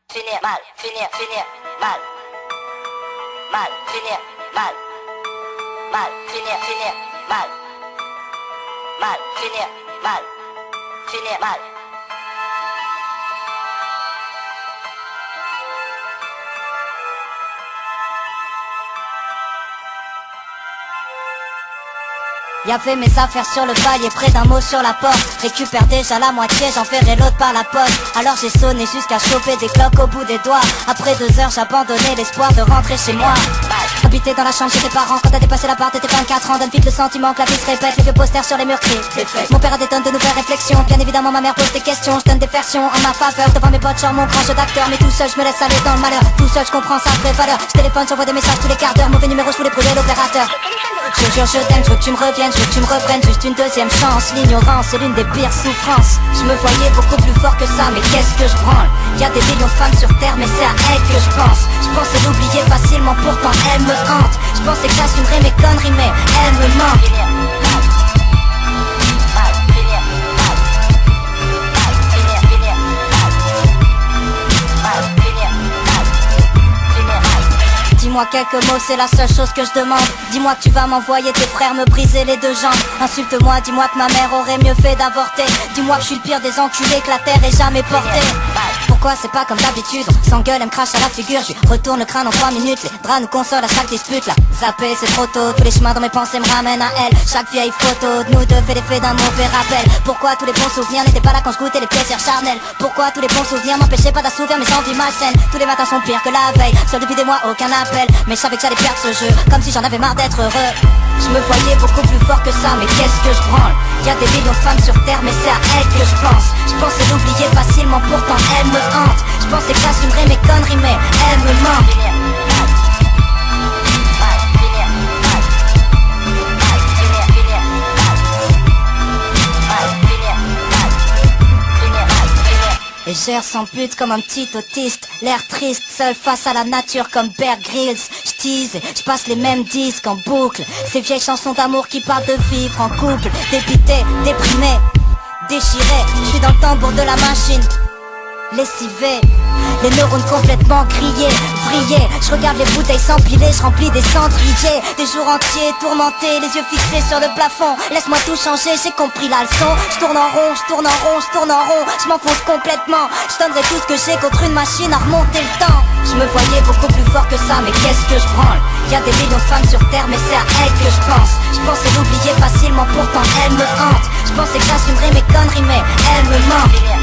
finir mal, finir mal, mal, finir mal, mal, finir mal, mal, finir mal. Y'avait mes affaires sur le palier près d'un mot sur la porte. Récupère déjà la moitié, j'en ferai l'autre par la poste. Alors j'ai sonné jusqu'à choper des cloques au bout des doigts. Après 2 heures j'abandonnais l'espoir de rentrer chez moi. Habité dans la chambre chez tes parents, quand t'as dépassé la barre t'étais 24 ans. Donne vite le sentiment que la vie se répète, les vieux posters sur les murs crient. Mon père a des tonnes de nouvelles réflexions. Bien évidemment ma mère pose des questions, je donne des versions en ma faveur. Devant mes potes genre mon grand jeu d'acteur. Mais tout seul je me laisse aller dans le malheur. Tout seul je comprends sa vraie valeur. Je téléphone, j'envoie des messages tous les quarts d'heure. Mauvais numéro, je voulais brûler l'opérateur. Je jure je t'aime, je veux que tu me reviennes, je veux que tu me reprennes. Juste une deuxième chance, l'ignorance est l'une des pires souffrances. Je me voyais beaucoup plus fort que ça, mais qu'est-ce que je branle? Y'a des millions de femmes sur terre, mais c'est à elle que je pense. Je pensais l'oublier facilement, pourtant elle me hante. Je pensais que j'assumerais mes conneries, mais elle me manque. Dis-moi quelques mots, c'est la seule chose que je demande. Dis-moi que tu vas m'envoyer tes frères me briser les 2 jambes. Insulte-moi, dis-moi que ma mère aurait mieux fait d'avorter. Dis-moi que je suis le pire des enculés que la terre ait jamais porté. Pourquoi c'est pas comme d'habitude? On s'engueule, elle me crache à la figure. Je lui retourne le crâne en 3 minutes. Les draps nous consolent à chaque dispute. La zapper c'est trop tôt. Tous les chemins dans mes pensées me ramènent à elle. Chaque vieille photo de nous deux fait l'effet d'un mauvais rappel. Pourquoi tous les bons souvenirs n'étaient pas là quand je goûtais les plaisirs charnels? Pourquoi tous les bons souvenirs m'empêchaient pas d'assouvir mes envies malsaines? Tous les matins sont pires que la veille. Seul depuis des mois aucun appel. Mais je savais que j'allais perdre ce jeu, comme si j'en avais marre d'être heureux. Je me voyais beaucoup plus fort que ça, mais qu'est-ce que je branle? Y'a des millions de femmes sur terre, mais c'est à elle que je pense. Je pensais l'oublier facilement, pourtant elle me hante. Je pensais que j'assumerais mes conneries, mais elle me manque. Et j'erre sans but comme un petit autiste. L'air triste, seul face à la nature comme Bear Grylls. J'tease, j'passe les mêmes disques en boucle. Ces vieilles chansons d'amour qui parlent de vivre en couple. Dépité, déprimé, déchiré. J'suis dans le tambour de la machine, lessivé, les neurones complètement grillés, vrillés. Je regarde les bouteilles s'empiler, je remplis des cendriers. Des jours entiers tourmentés, les yeux fixés sur le plafond. Laisse-moi tout changer, j'ai compris la leçon. Je tourne en rond, je tourne en rond, je tourne en rond. Je m'enfonce complètement, je donnerai tout ce que j'ai contre une machine à remonter le temps. Je me voyais beaucoup plus fort que ça, mais qu'est-ce que je branle? Y'a des millions de femmes sur terre, mais c'est à elle que je pense. Je pensais l'oublier facilement, pourtant elle me hante. Je pensais que j'assumerais mes conneries, mais elle me manque.